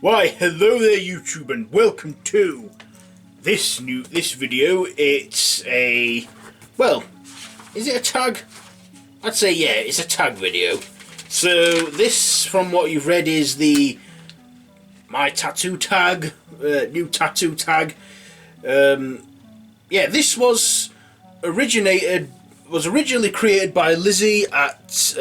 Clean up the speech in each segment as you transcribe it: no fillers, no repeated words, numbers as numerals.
Why, hello there YouTube, and welcome to this video. It's a, well, is it a tag? I'd say yeah, it's a tag video. So this, from what you've read, is my tattoo tag, new tattoo tag. Yeah, this was originally created by Lizzie at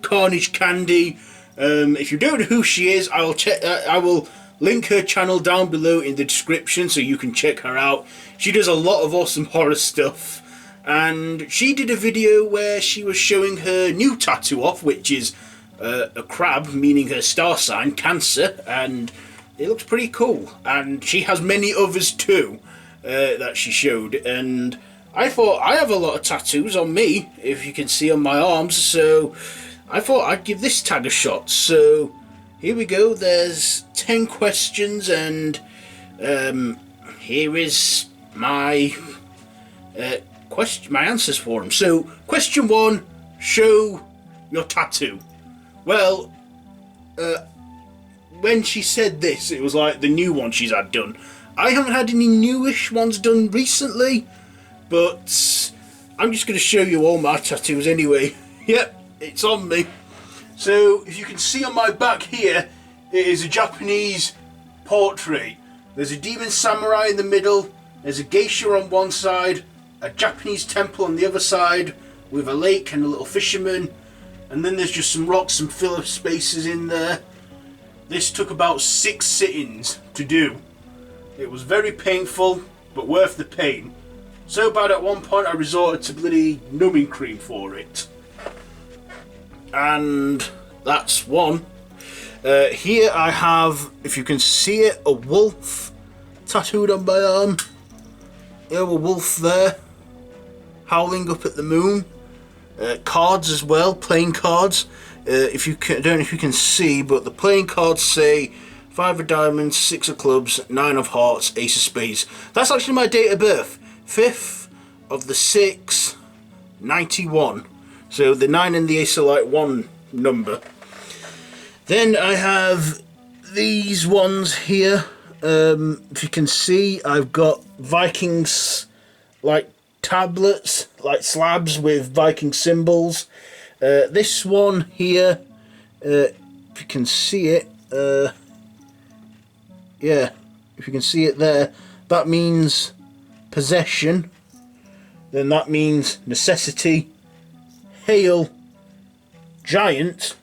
Carnage Candy. If you don't know who she is, I will link her channel down below in the description so you can check her out. She does a lot of awesome horror stuff, and she did a video where she was showing her new tattoo off, which is a crab, meaning her star sign, Cancer, and it looks pretty cool. And she has many others too that she showed, and I thought, I have a lot of tattoos on me, if you can see on my arms, so I thought I'd give this tag a shot. So here we go. There's 10 questions, and here is my my answers for them. So question 1: show your tattoo. Well, when she said this, it was like the new one she's had done. I haven't had any newish ones done recently, but I'm just going to show you all my tattoos anyway. Yep. It's on me. So if you can see on my back here, it is a Japanese portrait. There's a demon samurai in the middle, there's a geisha on one side, a Japanese temple on the other side with a lake and a little fisherman, and then there's just some rocks and filler spaces in there. This took about 6 sittings to do. It was very painful, but worth the pain. So bad at one point I resorted to bloody numbing cream for it. And that's one. Here I have, if you can see it, a wolf tattooed on my arm. You have a wolf there, howling up at the moon. Cards as well, playing cards. If you can, I don't know if you can see, but the playing cards say 5 of diamonds, 6 of clubs, 9 of hearts, ace of spades. That's actually my date of birth, 5th of the 6th, 91. So the 9 and the ace are like one number. Then I have these ones here. If you can see, I've got Vikings like tablets, like slabs with Viking symbols. This one here, if you can see it, yeah, if you can see it there, that means possession. Then that means necessity. Hail giant,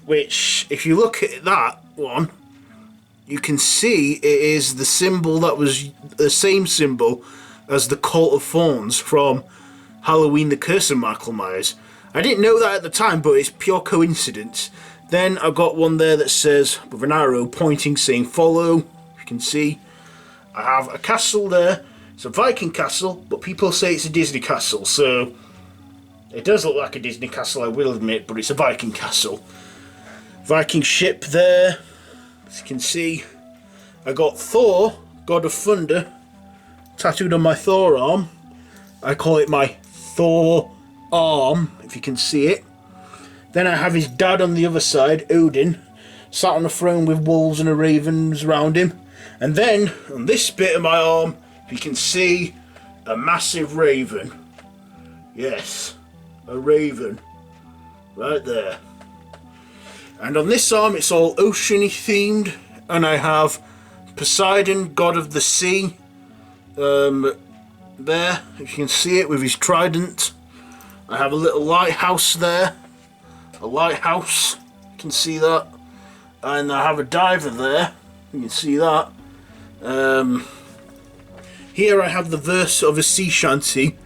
which if you look at that one, you can see it is the symbol that was the same symbol as the Cult of Thorns from Halloween, The Curse of Michael Myers. I didn't know that at the time, but it's pure coincidence. Then I've got one there that says, with an arrow pointing, saying follow. You can see I have a castle there. It's a Viking castle, but people say it's a Disney castle, so it does look like a Disney castle, I will admit, but it's a Viking castle. Viking ship there, as you can see. I got Thor, God of Thunder, tattooed on my Thor arm. I call it my Thor arm, if you can see it. Then I have his dad on the other side, Odin, sat on a throne with wolves and a ravens around him. And then, on this bit of my arm, if you can see, a massive raven. Yes. A raven right there. And on this arm it's all oceany themed, and I have Poseidon, god of the sea, there, if you can see it, with his trident. I have a little lighthouse there, a lighthouse, you can see that, and I have a diver there, you can see that. Here I have the verse of a sea shanty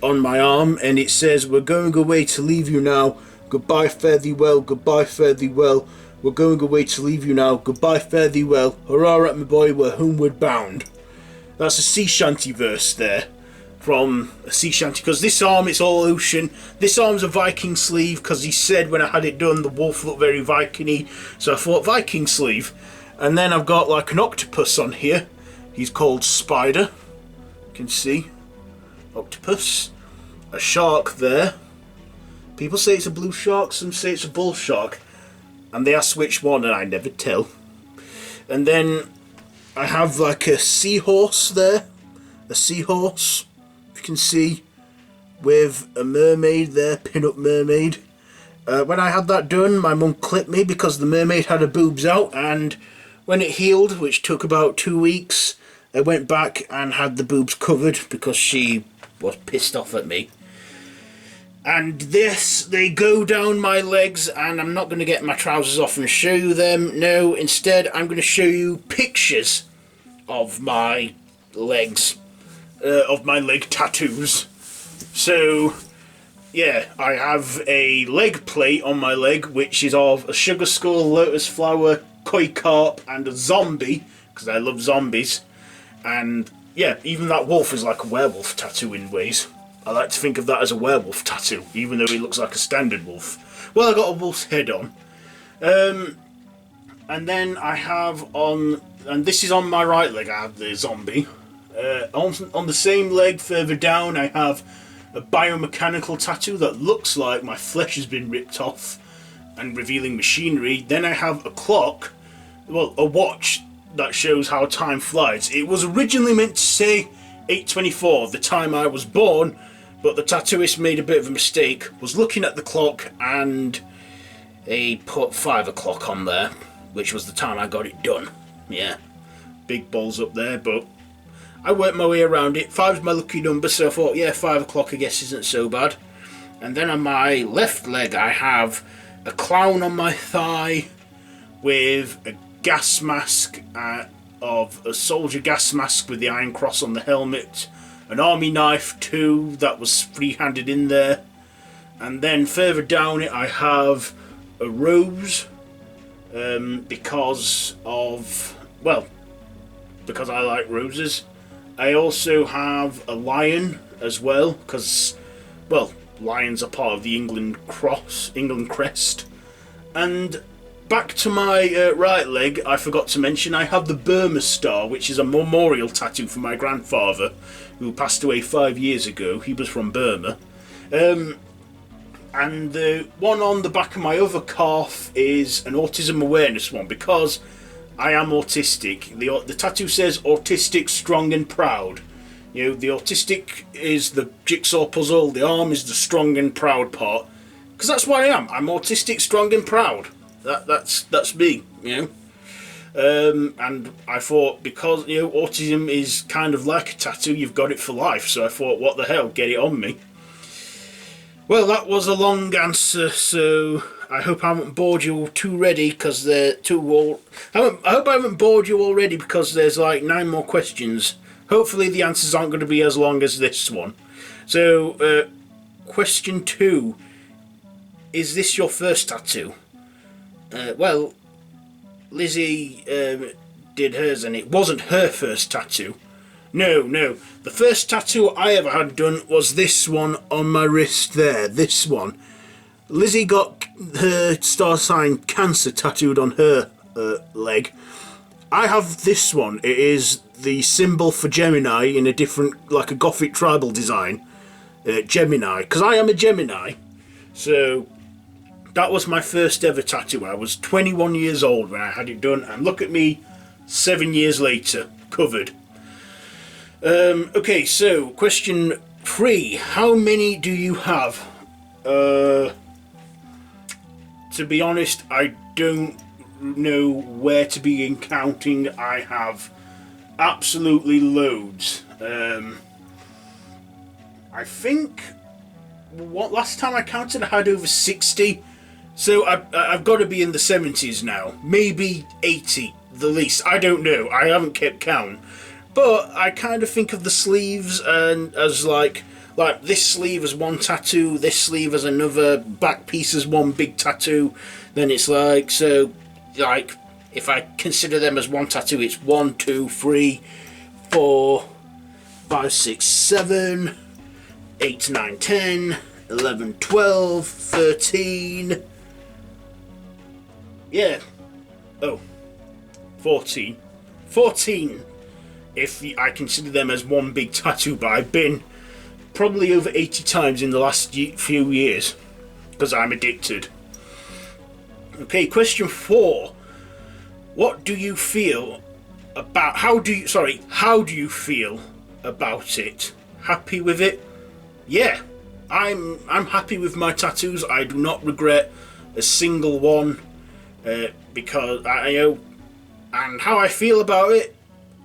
on my arm, and it says, we're going away to leave you now, goodbye, fare thee well, goodbye, fare thee well, we're going away to leave you now, goodbye, fare thee well, hurrah at my boy, we're homeward bound. That's a sea shanty verse there, from a sea shanty, because this arm, it's all ocean. This arm's a Viking sleeve, because he said when I had it done the wolf looked very Viking-y, so I thought Viking sleeve. And then I've got like an octopus on here, he's called Spider, you can see, octopus. A shark there. People say it's a blue shark, some say it's a bull shark, and they ask which one and I never tell. And then I have like a seahorse there. A seahorse, if you can see, with a mermaid there, pin-up mermaid. When I had that done, my mum clipped me because the mermaid had her boobs out, and when it healed, which took about 2 weeks, I went back and had the boobs covered because she was pissed off at me. And this, they go down my legs, and I'm not going to get my trousers off and show you them. No, instead I'm going to show you pictures of my legs, of my leg tattoos. So, yeah, I have a leg plate on my leg, which is of a sugar skull, lotus flower, koi carp, and a zombie, because I love zombies. And, yeah, even that wolf is like a werewolf tattoo in ways. I like to think of that as a werewolf tattoo, even though he looks like a standard wolf. Well, I got a wolf's head on. And then I have on, and this is on my right leg, I have the zombie. On the same leg further down, I have a biomechanical tattoo that looks like my flesh has been ripped off and revealing machinery. Then I have a clock, well, a watch that shows how time flies. It was originally meant to say 8:24, the time I was born, but the tattooist made a bit of a mistake, was looking at the clock, and he put 5 o'clock on there, which was the time I got it done. Yeah, big balls up there, but I worked my way around it. 5's my lucky number, so I thought, yeah, 5 o'clock I guess isn't so bad. And then on my left leg I have a clown on my thigh with a gas mask, of a soldier gas mask with the iron cross on the helmet, an army knife too that was free-handed in there, and then further down it I have a rose, because I like roses. I also have a lion as well, because, well, lions are part of the England crest. And back to my right leg, I forgot to mention, I have the Burma star, which is a memorial tattoo for my grandfather, who passed away 5 years ago. He was from Burma. And the one on the back of my other calf is an autism awareness one, because I am autistic. The tattoo says autistic, strong and proud. You know, the autistic is the jigsaw puzzle, the arm is the strong and proud part. Because that's what I am. I'm autistic, strong and proud. That's me, you know. And I thought, because, you know, autism is kind of like a tattoo, you've got it for life. So I thought, what the hell, get it on me. Well, that was a long answer, so I hope I haven't bored you too ready, because they're I hope I haven't bored you already, because there's like 9 more questions. Hopefully the answers aren't going to be as long as this one. So, question 2. Is this your first tattoo? Well, Lizzie did hers, and it wasn't her first tattoo. No. The first tattoo I ever had done was this one on my wrist there. This one. Lizzie got her star sign Cancer tattooed on her leg. I have this one. It is the symbol for Gemini in a different, like a Gothic tribal design. Gemini. Because I am a Gemini. So that was my first ever tattoo. I was 21 years old when I had it done. And look at me 7 years later. Covered. Okay, so question 3. How many do you have? To be honest, I don't know where to begin counting. I have absolutely loads. I think last time I counted I had over 60. So I've got to be in the 70s now. Maybe 80, the least. I don't know. I haven't kept count. But I kind of think of the sleeves and as like this sleeve as one tattoo, this sleeve as another, back piece as one big tattoo. Then it's like, so like if I consider them as one tattoo, it's 1, 2, 3, 4, 5, 6, 7, 8, 9, 10, 11, 12, 13. Yeah. Oh. 14. 14. If I consider them as one big tattoo, but I've been probably over 80 times in the last few years, because I'm addicted. Okay, question 4. What do you feel about, how do you feel about it? Happy with it? Yeah, I'm happy with my tattoos. I do not regret a single one, because I know, and how I feel about it,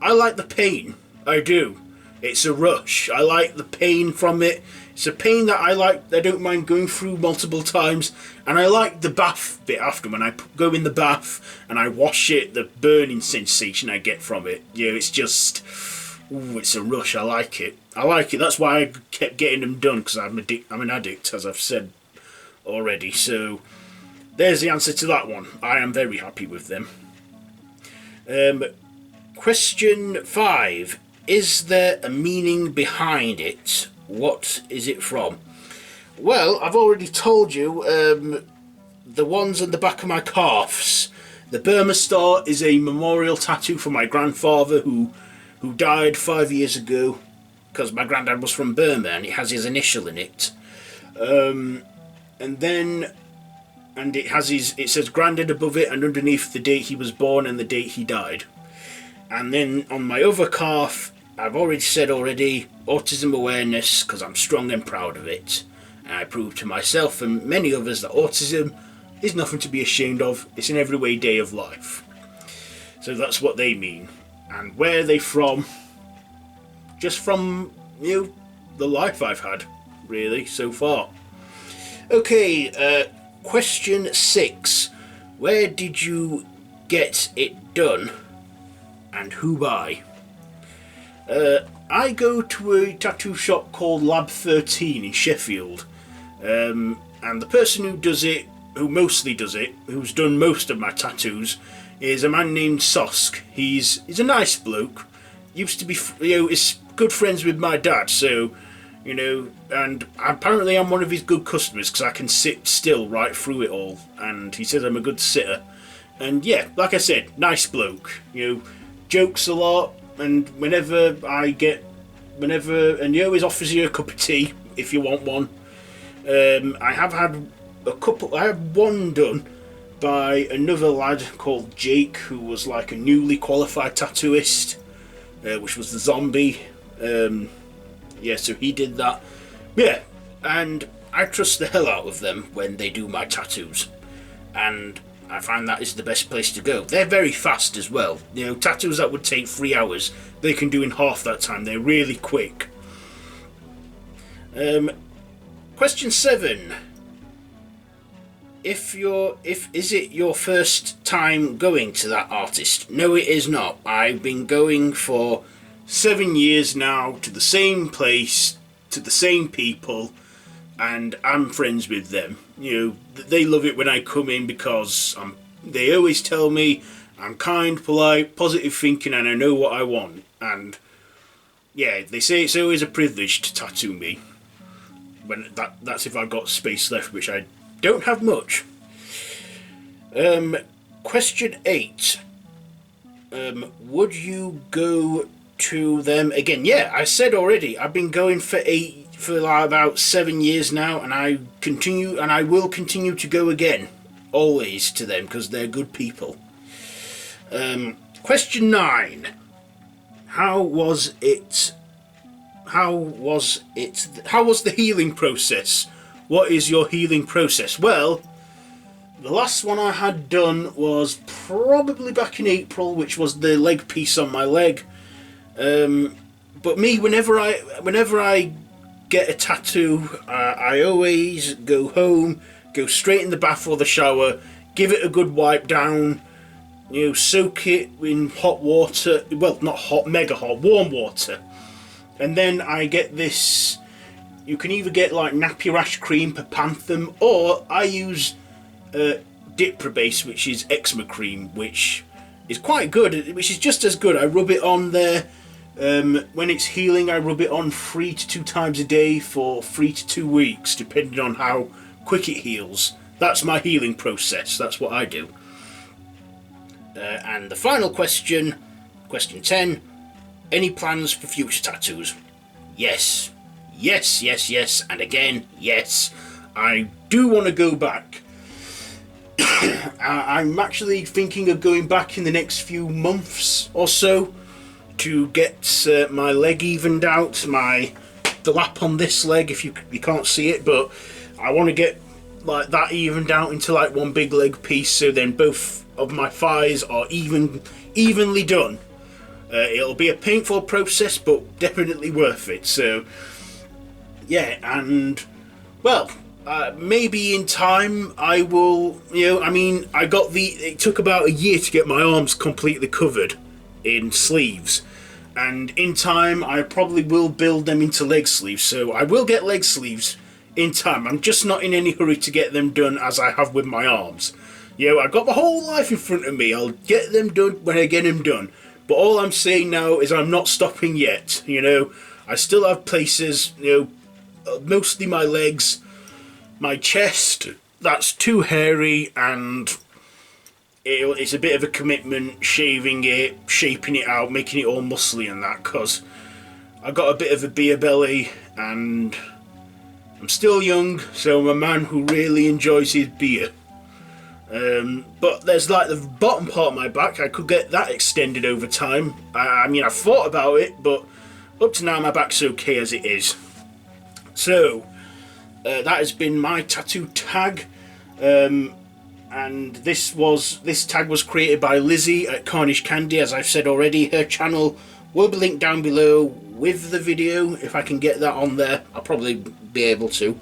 I like the pain. I do. It's a rush. I like the pain from it. It's a pain that I like. I don't mind going through multiple times, and I like the bath bit after. When I go in the bath and I wash it, the burning sensation I get from it. You know, it's just, ooh, it's a rush. I like it. I like it. That's why I kept getting them done, because I'm an addict, as I've said already. So there's the answer to that one. I am very happy with them. Question 5. Is there a meaning behind it? What is it from? Well, I've already told you, the ones on the back of my calves. The Burma Star is a memorial tattoo for my grandfather who died 5 years ago, because my granddad was from Burma and it has his initial in it. And it says granddad above it, and underneath the date he was born and the date he died. And then on my other calf, I've already said autism awareness, because I'm strong and proud of it. And I prove to myself and many others that autism is nothing to be ashamed of. It's an everyday day of life. So that's what they mean. And where are they from? Just from, the life I've had, really, so far. Okay, question 6. Where did you get it done? And who by? I go to a tattoo shop called Lab 13 in Sheffield, and the person who mostly does it, who's done most of my tattoos, is a man named Sosk. He's a nice bloke. Used to be, is good friends with my dad, so, and apparently I'm one of his good customers because I can sit still right through it all, and he says I'm a good sitter. And yeah, like I said, nice bloke. Jokes a lot. And and he always offers you a cup of tea if you want one. I have one done by another lad called Jake, who was like a newly qualified tattooist, which was the zombie. So he did that. Yeah, and I trust the hell out of them when they do my tattoos. And I find that is the best place to go. They're very fast as well. Tattoos that would take 3 hours, they can do in half that time. They're really quick. Question 7. Is it your first time going to that artist? No, it is not. I've been going for 7 years now to the same place, to the same people, and I'm friends with them. They love it when I come in because they always tell me I'm kind, polite, positive thinking, and I know what I want. And yeah, they say it's always a privilege to tattoo me. That's if I've got space left, which I don't have much. Question 8. Would you go to them again? Yeah, I said already, I've been going for about 7 years now, and I will continue to go again, always, to them, because they're good people. Question 9. How was the healing process? What is your healing process? Well, the last one I had done was probably back in April, which was the leg piece on my leg. But me, whenever I get a tattoo, I always go home, go straight in the bath or the shower, give it a good wipe down, soak it in hot water, well, not hot, mega hot, warm water, and then I get this. You can either get like nappy rash cream, Papanthum, or I use Diprobase, which is eczema cream, which is quite good, which is just as good. I rub it on there. When it's healing, I rub it on 3 to 2 times a day for 3 to 2 weeks, depending on how quick it heals. That's my healing process. That's what I do. And the final question, question 10. Any plans for future tattoos? Yes. Yes, yes, yes, and again, yes. I do want to go back I'm actually thinking of going back in the next few months or so to get my leg evened out, the lap on this leg, if you can't see it, but I want to get like that evened out into like one big leg piece, so then both of my thighs are evenly done. It'll be a painful process, but definitely worth it. So yeah, and well, maybe in time I will, I mean, it took about a year to get my arms completely covered in sleeves, and in time I probably will build them into leg sleeves, so I will get leg sleeves in time. I'm just not in any hurry to get them done as I have with my arms. I've got my whole life in front of me. I'll get them done when I get them done, but all I'm saying now is I'm not stopping yet. I still have places, mostly my legs, my chest, that's too hairy, and it's a bit of a commitment shaving it, shaping it out, making it all muscly and that, because I've got a bit of a beer belly and I'm still young, so I'm a man who really enjoys his beer. But there's like the bottom part of my back, I could get that extended over time. I mean, I've thought about it, but up to now my back's okay as it is. So that has been my tattoo tag, and this tag was created by Lizzie at Carnage Candy. As I've said already, her channel will be linked down below with the video. If I can get that on there, I'll probably be able to.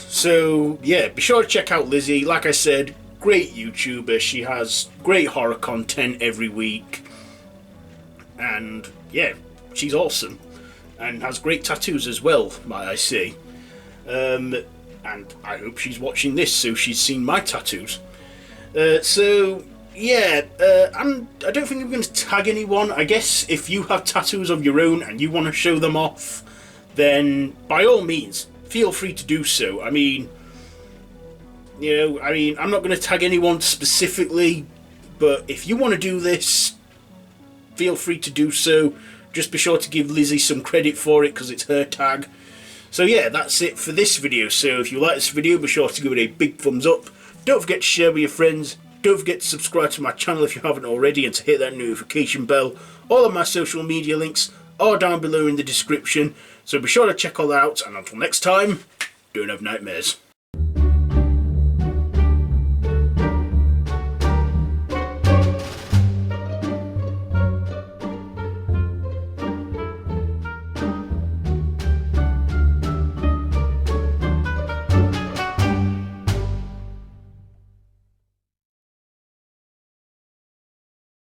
So yeah, be sure to check out Lizzie. Like I said, great YouTuber. She has great horror content every week, and yeah, she's awesome. And has great tattoos as well, might I say. And I hope she's watching this, so she's seen my tattoos. So yeah, I don't think I'm going to tag anyone. I guess if you have tattoos of your own and you want to show them off, then by all means, feel free to do so. I mean, I'm not going to tag anyone specifically, but if you want to do this, feel free to do so. Just be sure to give Lizzie some credit for it, because it's her tag. So yeah, that's it for this video. So if you like this video, be sure to give it a big thumbs up. Don't forget to share with your friends. Don't forget to subscribe to my channel if you haven't already, and to hit that notification bell. All of my social media links are down below in the description. So be sure to check all that out, and until next time, don't have nightmares.